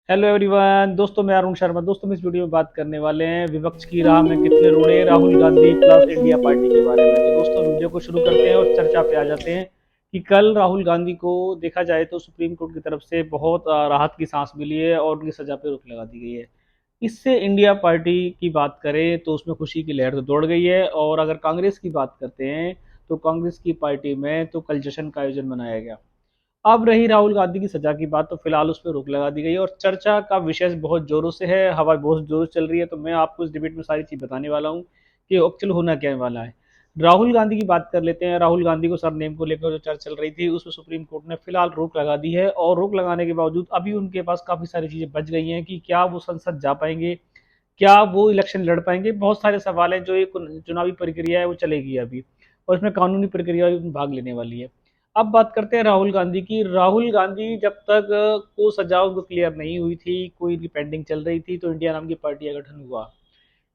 Hello everyone. दोस्तों मैं अरुण शर्मा। दोस्तों हम इस वीडियो में बात करने वाले हैं विपक्ष की राह में कितने रोड़े, Rahul Gandhi plus India party के बारे में। तो दोस्तों वीडियो को शुरू करते हैं और चर्चा पे आ जाते हैं कि कल राहुल गांधी को देखा जाए तो सुप्रीम कोर्ट की तरफ से बहुत राहत की सांस मिली है और उनकी सजा पे रोक लगा दी गई है। इससे इंडिया पार्टी की बात करें तो उसमें खुशी की लहर तो दौड़ गई है। और अगर कांग्रेस की बात करते हैं तो कांग्रेस की पार्टी में तो कल जश्न का आयोजन मनाया गया। अब रही राहुल गांधी की सजा की बात, तो फिलहाल उस पर रोक लगा दी गई है और चर्चा का विषय बहुत जोरों से है, हवा बहुत जोरों से चल रही है। तो मैं आपको इस डिबेट में सारी चीज बताने वाला हूँ कि एक्चुअल होना क्या वाला है। राहुल गांधी की बात कर लेते हैं। राहुल गांधी को सरनेम को लेकर जो चर्चा चल रही थी उसमें सुप्रीम कोर्ट ने फिलहाल रोक लगा दी है और रोक लगाने के बावजूद अभी उनके पास काफी सारी चीजें बच गई हैं कि क्या वो संसद जा पाएंगे, क्या वो इलेक्शन लड़ पाएंगे। बहुत सारे सवाल हैं। जो एक चुनावी प्रक्रिया है वो चलेगी अभी और इसमें कानूनी प्रक्रिया भी भाग लेने वाली है। अब बात करते हैं राहुल गांधी की। राहुल गांधी जब तक को सजा उनको क्लियर नहीं हुई थी, कोई इनकी पेंडिंग चल रही थी, तो इंडिया नाम की पार्टी का गठन हुआ।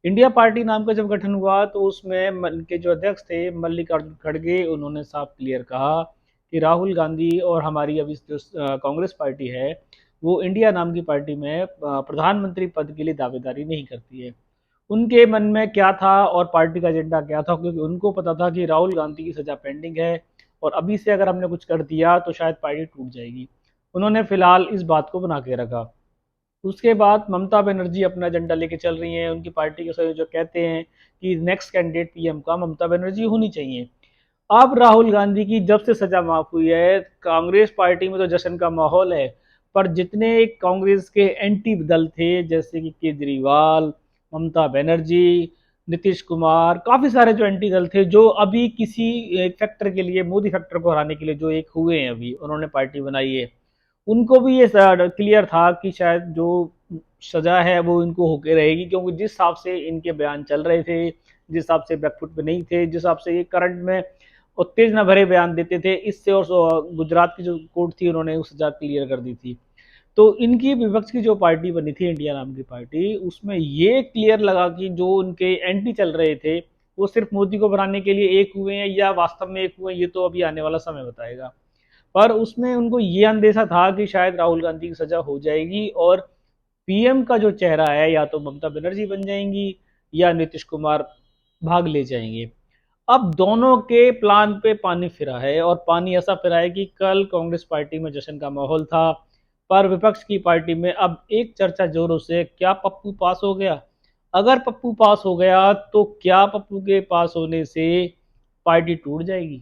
इंडिया पार्टी नाम का जब गठन हुआ तो उसमें के जो अध्यक्ष थे मल्लिकार्जुन खड़गे, उन्होंने साफ क्लियर कहा कि राहुल गांधी और हमारी अभी जो कांग्रेस पार्टी है वो इंडिया नाम की पार्टी में प्रधानमंत्री पद के लिए दावेदारी नहीं करती है। उनके मन में क्या था और पार्टी का एजेंडा क्या था, क्योंकि उनको पता था कि राहुल गांधी की सजा पेंडिंग है और अभी से अगर हमने कुछ कर दिया तो शायद पार्टी टूट जाएगी। उन्होंने फिलहाल इस बात को बना के रखा। उसके बाद ममता बनर्जी अपना एजेंडा लेके चल रही हैं। उनकी पार्टी के सभी जो कहते हैं कि नेक्स्ट कैंडिडेट पीएम का ममता बनर्जी होनी चाहिए। अब राहुल गांधी की जब से सजा माफ हुई है, कांग्रेस पार्टी में तो जश्न का माहौल है। पर जितने कांग्रेस के एंटी दल थे जैसे कि केजरीवाल, ममता बनर्जी, नीतीश कुमार, काफी सारे जो एंटी दल थे जो अभी किसी एक फैक्टर के लिए, मोदी फैक्टर को हराने के लिए जो एक हुए हैं, अभी उन्होंने पार्टी बनाई है, उनको भी ये क्लियर था कि शायद जो सजा है वो इनको होके रहेगी। क्योंकि जिस हिसाब से इनके बयान चल रहे थे, जिस हिसाब से बैकफुट पे नहीं थे, जिस हिसाब से ये करंट में उत्तेजना भरे बयान देते थे, इससे और गुजरात की जो कोर्ट थी उन्होंने उस सजा क्लियर कर दी थी। तो इनकी विपक्ष की जो पार्टी बनी थी इंडिया नाम की पार्टी, उसमें ये क्लियर लगा कि जो उनके एंटी चल रहे थे वो सिर्फ मोदी को बनाने के लिए एक हुए हैं या वास्तव में एक हुए हैं, ये तो अभी आने वाला समय बताएगा। पर उसमें उनको ये अंदेशा था कि शायद राहुल गांधी की सजा हो जाएगी और पीएम का जो चेहरा है या तो ममता बनर्जी बन जाएंगी या नीतीश कुमार भाग ले जाएंगे। अब दोनों के प्लान पे पानी फिरा है और पानी ऐसा फिरा है कि कल कांग्रेस पार्टी में जश्न का माहौल था। पर विपक्ष की पार्टी में अब एक चर्चा जोरों से, क्या पप्पू पास हो गया? अगर पप्पू पास हो गया तो क्या पप्पू के पास होने से पार्टी टूट जाएगी?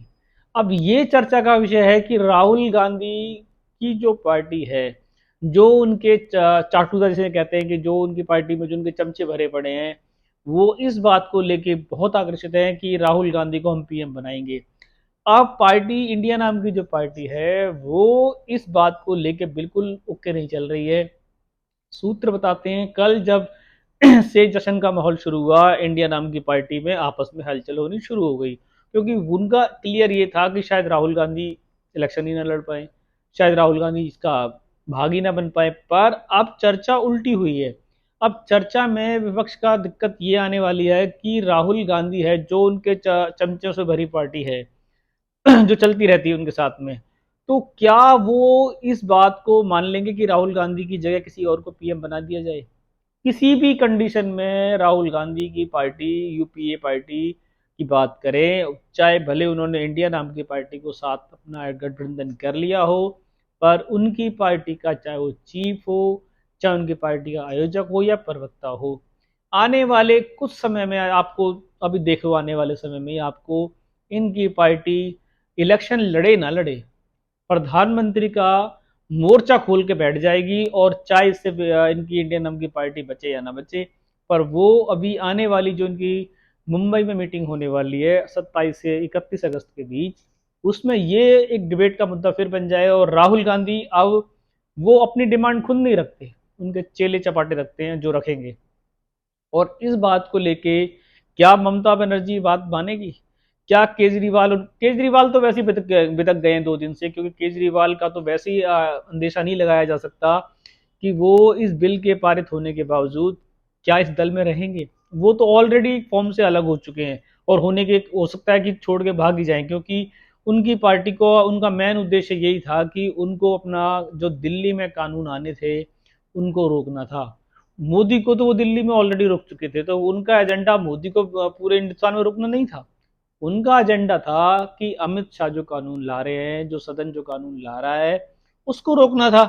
अब ये चर्चा का विषय है कि राहुल गांधी की जो पार्टी है, जो उनके चाटुदा जिसे कहते हैं कि जो उनकी पार्टी में जो उनके चमचे भरे पड़े हैं, वो इस बात को लेके बहुत आकर्षित है कि राहुल गांधी को हम पीएम बनाएंगे। अब पार्टी इंडिया नाम की जो पार्टी है वो इस बात को लेके बिल्कुल ओके नहीं चल रही है। सूत्र बताते हैं कल जब से जश्न का माहौल शुरू हुआ, इंडिया नाम की पार्टी में आपस में हलचल होनी शुरू हो गई। क्योंकि उनका क्लियर ये था कि शायद राहुल गांधी इलेक्शन ही ना लड़ पाए, शायद राहुल गांधी इसका भागी ना बन पाए। पर अब चर्चा उल्टी हुई है। अब चर्चा में विपक्ष का दिक्कत ये आने वाली है कि राहुल गांधी है जो उनके चमचों से भरी पार्टी है जो चलती रहती है उनके साथ में, तो क्या वो इस बात को मान लेंगे कि राहुल गांधी की जगह किसी और को पीएम बना दिया जाए? किसी भी कंडीशन में राहुल गांधी की पार्टी, यूपीए पार्टी की बात करें, चाहे भले उन्होंने इंडिया नाम की पार्टी को साथ अपना गठबंधन कर लिया हो, पर उनकी पार्टी का चाहे वो चीफ हो, चाहे उनकी पार्टी का आयोजक हो या प्रवक्ता हो, आने वाले कुछ समय में आपको, अभी देखो आने वाले समय में आपको इनकी पार्टी इलेक्शन लड़े ना लड़े, प्रधानमंत्री का मोर्चा खोल के बैठ जाएगी। और चाहे इससे इनकी इंडियन नाम की पार्टी बचे या ना बचे, पर वो अभी आने वाली जो इनकी मुंबई में मीटिंग होने वाली है 27 से 31 अगस्त के बीच, उसमें ये एक डिबेट का मुद्दा फिर बन जाए। और राहुल गांधी अब वो अपनी डिमांड खुद नहीं रखते, उनके चेले चपाटे रखते हैं जो रखेंगे। और इस बात को लेके क्या ममता बनर्जी बात मानेगी? क्या केजरीवाल तो वैसे ही बितक गए हैं 2 दिन से, क्योंकि केजरीवाल का तो वैसे ही अंदेशा नहीं लगाया जा सकता कि वो इस बिल के पारित होने के बावजूद क्या इस दल में रहेंगे। वो तो ऑलरेडी फॉर्म से अलग हो चुके हैं और होने के हो सकता है कि छोड़ के भाग ही जाएं, क्योंकि उनकी पार्टी को उनका मेन उद्देश्य यही था कि उनको अपना जो दिल्ली में कानून आने थे उनको रोकना था। मोदी को तो वो दिल्ली में ऑलरेडी रोक चुके थे, तो उनका एजेंडा मोदी को पूरे हिंदुस्तान में रोकना नहीं था। उनका एजेंडा था कि अमित शाह जो कानून ला रहे हैं, जो सदन जो कानून ला रहा है, उसको रोकना था।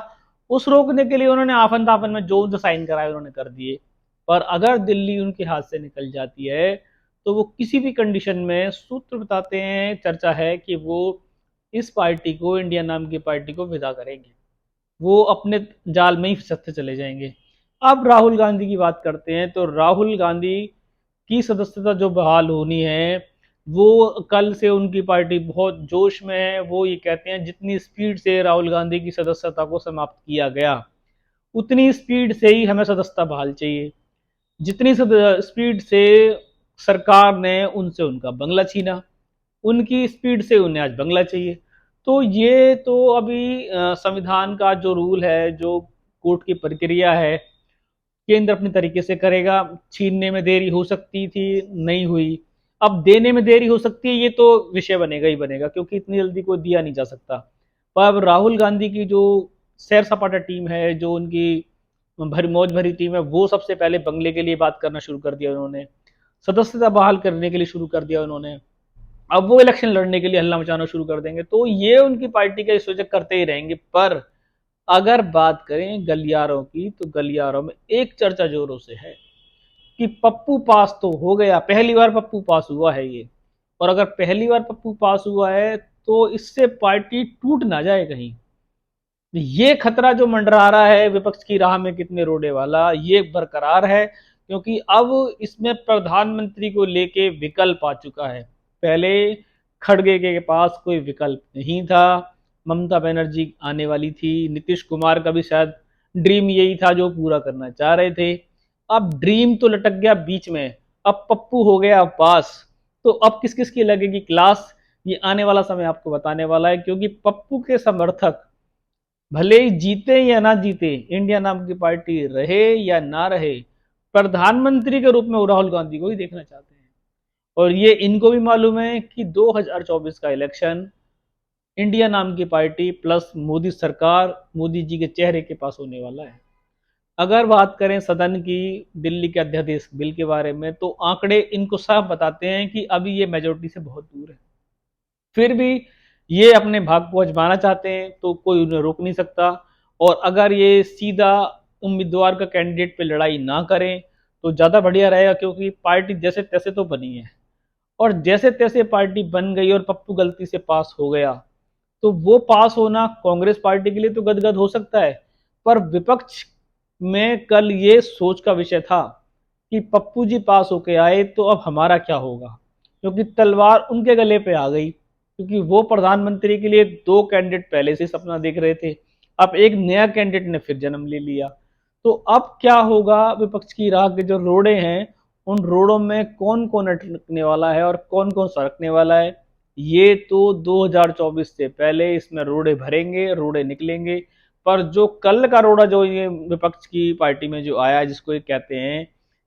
उस रोकने के लिए उन्होंने आफन ताफन में जो जो साइन कराए उन्होंने कर दिए। पर अगर दिल्ली उनके हाथ से निकल जाती है तो वो किसी भी कंडीशन में, सूत्र बताते हैं, चर्चा है कि वो इस पार्टी को, इंडिया नाम की पार्टी को विदा करेंगे। वो अपने जाल में ही फंसते चले जाएंगे। अब राहुल गांधी की बात करते हैं, तो राहुल गांधी की सदस्यता जो बहाल होनी है, वो कल से उनकी पार्टी बहुत जोश में है। वो ये कहते हैं जितनी स्पीड से राहुल गांधी की सदस्यता को समाप्त किया गया, उतनी स्पीड से ही हमें सदस्यता बहाल चाहिए। जितनी स्पीड से सरकार ने उनसे उनका बंगला छीना, उनकी स्पीड से उन्हें आज बंगला चाहिए। तो ये तो अभी संविधान का जो रूल है, जो कोर्ट की प्रक्रिया है, केंद्र अपने तरीके से करेगा। छीनने में देरी हो सकती थी, नहीं हुई। अब देने में देरी हो सकती है, ये तो विषय बनेगा ही बनेगा, क्योंकि इतनी जल्दी कोई दिया नहीं जा सकता। पर अब राहुल गांधी की जो सैर सपाटा टीम है, जो उनकी भरी मौज भरी टीम है, वो सबसे पहले बंगले के लिए बात करना शुरू कर दिया उन्होंने। सदस्यता बहाल करने के लिए शुरू कर दिया उन्होंने। अब वो इलेक्शन लड़ने के लिए हल्ला मचाना शुरू कर देंगे। तो ये उनकी पार्टी का सूचक करते ही रहेंगे। पर अगर बात करें गलियारों की, तो गलियारों में एक चर्चा जोरों से है कि पप्पू पास तो हो गया, पहली बार पप्पू पास हुआ है ये। और अगर पहली बार पप्पू पास हुआ है तो इससे पार्टी टूट ना जाए कहीं। ये खतरा जो मंडरा रहा है विपक्ष की राह में कितने रोड़े वाला, ये बरकरार है। क्योंकि अब इसमें प्रधानमंत्री को लेके विकल्प आ चुका है। पहले खड़गे के पास कोई विकल्प नहीं था। ममता बनर्जी आने वाली थी, नीतीश कुमार का भी शायद ड्रीम यही था जो पूरा करना चाह रहे थे। अब ड्रीम तो लटक गया बीच में। अब पप्पू हो गया पास। तो अब किस किस की लगेगी क्लास, ये आने वाला समय आपको बताने वाला है। क्योंकि पप्पू के समर्थक भले ही जीते या ना जीते, इंडिया नाम की पार्टी रहे या ना रहे, प्रधानमंत्री के रूप में वो राहुल गांधी को ही देखना चाहते हैं। और ये इनको भी मालूम है कि 2024 का इलेक्शन इंडिया नाम की पार्टी प्लस मोदी सरकार, मोदी जी के चेहरे के पास होने वाला है। अगर बात करें सदन की, दिल्ली के अध्यादेश बिल के बारे में, तो आंकड़े इनको साफ बताते हैं कि अभी ये मेजोरिटी से बहुत दूर है। फिर भी ये अपने भाग को आजमाना चाहते हैं, तो कोई उन्हें रोक नहीं सकता। और अगर ये सीधा उम्मीदवार का कैंडिडेट पे लड़ाई ना करें तो ज़्यादा बढ़िया रहेगा। क्योंकि पार्टी जैसे तैसे तो बनी है, और जैसे तैसे पार्टी बन गई और पप्पू गलती से पास हो गया, तो वो पास होना कांग्रेस पार्टी के लिए तो गदगद हो सकता है। पर विपक्ष में कल ये सोच का विषय था कि पप्पू जी पास होके आए तो अब हमारा क्या होगा। क्योंकि तलवार उनके गले पे आ गई। क्योंकि वो प्रधानमंत्री के लिए दो कैंडिडेट पहले से सपना देख रहे थे। अब एक नया कैंडिडेट ने फिर जन्म ले लिया। तो अब क्या होगा, विपक्ष की राह के जो रोड़े हैं, उन रोड़ों में कौन कौन अटकने वाला है और कौन कौन सरकने वाला है, ये तो 2024 से पहले इसमें रोड़े भरेंगे, रोड़े निकलेंगे। पर जो कल का रोड़ा जो ये विपक्ष की पार्टी में जो आया, जिसको ये कहते हैं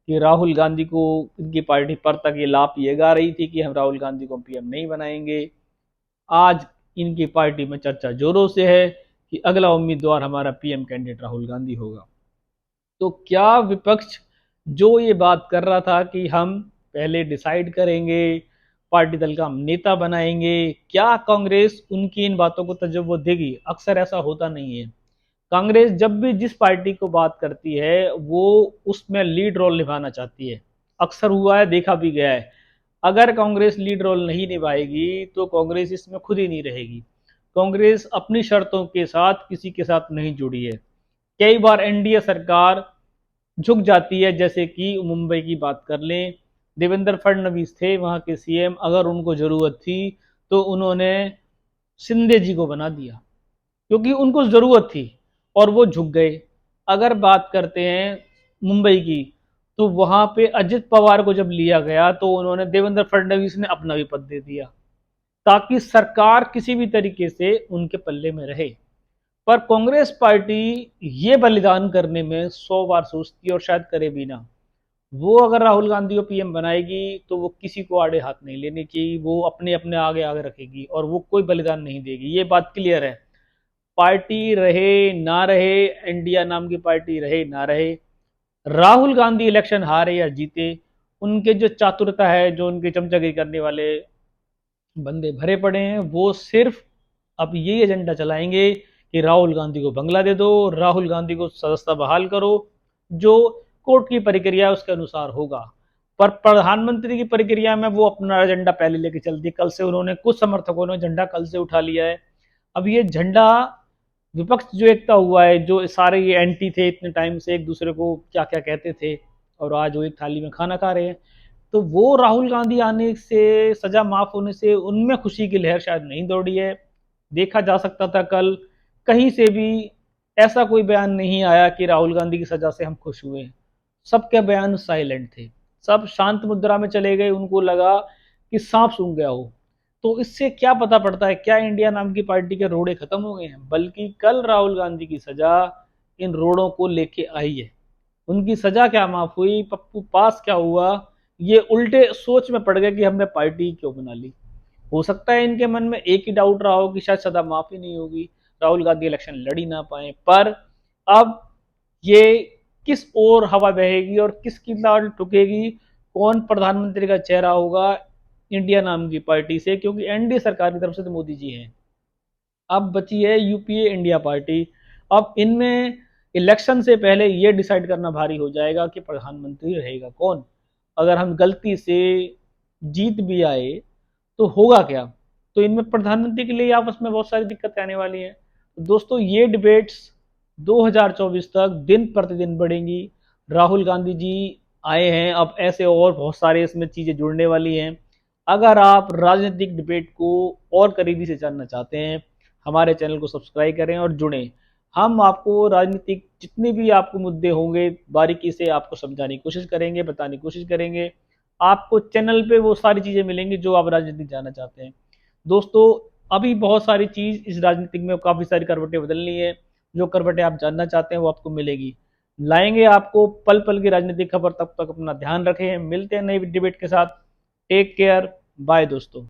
कि राहुल गांधी को, इनकी पार्टी पर तक ये लाप ये गा रही थी कि हम राहुल गांधी को पीएम नहीं बनाएंगे। आज इनकी पार्टी में चर्चा जोरों से है कि अगला उम्मीदवार हमारा पीएम कैंडिडेट राहुल गांधी होगा। तो क्या विपक्ष जो ये बात कर रहा था कि हम पहले डिसाइड करेंगे, पार्टी दल का हम नेता बनाएंगे, क्या कांग्रेस उनकी इन बातों को तवज्जो देगी? अक्सर ऐसा होता नहीं है। कांग्रेस जब भी जिस पार्टी को बात करती है, वो उसमें लीड रोल निभाना चाहती है। अक्सर हुआ है, देखा भी गया है। अगर कांग्रेस लीड रोल नहीं निभाएगी तो कांग्रेस इसमें खुद ही नहीं रहेगी। कांग्रेस अपनी शर्तों के साथ किसी के साथ नहीं जुड़ी है। कई बार एनडीए सरकार झुक जाती है। जैसे कि मुंबई की बात कर लें, देवेंद्र फडणवीस थे वहां के सीएम। अगर उनको जरूरत थी तो उन्होंने शिंदे जी को बना दिया, क्योंकि उनको जरूरत थी और वो झुक गए। अगर बात करते हैं मुंबई की, तो वहां पे अजित पवार को जब लिया गया तो उन्होंने, देवेंद्र फडणवीस ने अपना भी पद दे दिया, ताकि सरकार किसी भी तरीके से उनके पल्ले में रहे। पर कांग्रेस पार्टी ये बलिदान करने में 100 बार सोचती है और शायद करे भी ना। वो अगर राहुल गांधी को पीएम बनाएगी तो वो किसी को आड़े हाथ नहीं लेने की, वो अपने अपने आगे आगे रखेगी और वो कोई बलिदान नहीं देगी। ये बात क्लियर है। पार्टी रहे ना रहे, इंडिया नाम की पार्टी रहे ना रहे, राहुल गांधी इलेक्शन हारे या जीते, उनके जो चातुरता है, जो उनके चमचगिरी करने वाले बंदे भरे पड़े हैं, वो सिर्फ अब यही एजेंडा चलाएंगे कि राहुल गांधी को बंगला दे दो, राहुल गांधी को सदस्यता बहाल करो, जो कोर्ट की प्रक्रिया है उसके अनुसार होगा। पर प्रधानमंत्री की प्रक्रिया में वो अपना एजेंडा पहले लेके चलती है। कल से उन्होंने, कुछ समर्थकों ने झंडा कल से उठा लिया है। अब ये झंडा, विपक्ष जो एकता हुआ है, जो सारे ये एंटी थे इतने टाइम से, एक दूसरे को क्या क्या कहते थे, और आज वो एक थाली में खाना खा रहे हैं, तो वो राहुल गांधी आने से, सजा माफ होने से उनमें खुशी की लहर शायद नहीं दौड़ी है। देखा जा सकता था कल कहीं से भी ऐसा कोई बयान नहीं आया कि राहुल गांधी की सजा से हम खुश हुए। सबके बयान साइलेंट थे, सब शांत मुद्रा में चले गए, उनको लगा कि सांप सूंघ गया हो। तो इससे क्या पता पड़ता है, क्या इंडिया नाम की पार्टी के रोड़े खत्म हो गए हैं? बल्कि कल राहुल गांधी की सजा इन रोड़ों को लेके आई है। उनकी सजा क्या माफ हुई, पप्पू पास क्या हुआ, ये उल्टे सोच में पड़ गए कि हमने पार्टी क्यों बना ली। हो सकता है इनके मन में एक ही डाउट रहा हो कि शायद सजा माफ ही नहीं होगी, राहुल गांधी इलेक्शन लड़ ही ना पाए। पर अब ये किस ओर हवा बहेगी और किसकी लाल ठुकेगी, कौन प्रधानमंत्री का चेहरा होगा इंडिया नाम की पार्टी से, क्योंकि एनडीए सरकार की तरफ से तो मोदी जी हैं। अब बची है यूपीए इंडिया पार्टी। अब इनमें इलेक्शन से पहले ये डिसाइड करना भारी हो जाएगा कि प्रधानमंत्री रहेगा कौन। अगर हम गलती से जीत भी आए तो होगा क्या? तो इनमें प्रधानमंत्री के लिए आपस में बहुत सारी दिक्कतें आने वाली हैं। तो दोस्तों, ये डिबेट्स 2024 तक दिन प्रतिदिन बढ़ेंगी। राहुल गांधी जी आए हैं, अब ऐसे और बहुत सारे इसमें चीज़ें जुड़ने वाली हैं। अगर आप राजनीतिक डिबेट को और करीबी से जानना चाहते हैं, हमारे चैनल को सब्सक्राइब करें और जुड़ें। हम आपको राजनीतिक जितने भी आपको मुद्दे होंगे बारीकी से आपको समझाने की कोशिश करेंगे, बताने की कोशिश करेंगे। आपको चैनल पे वो सारी चीज़ें मिलेंगी जो आप राजनीति जानना चाहते हैं। दोस्तों, अभी बहुत सारी चीज़ इस राजनीतिक में काफ़ी सारी करवटें बदलनी है। जो करवटें आप जानना चाहते हैं वो आपको मिलेगी। लाएंगे आपको पल पल की राजनीतिक खबर। तब तक अपना ध्यान रखें, मिलते हैं नई डिबेट के साथ। टेक केयर, बाय दोस्तों।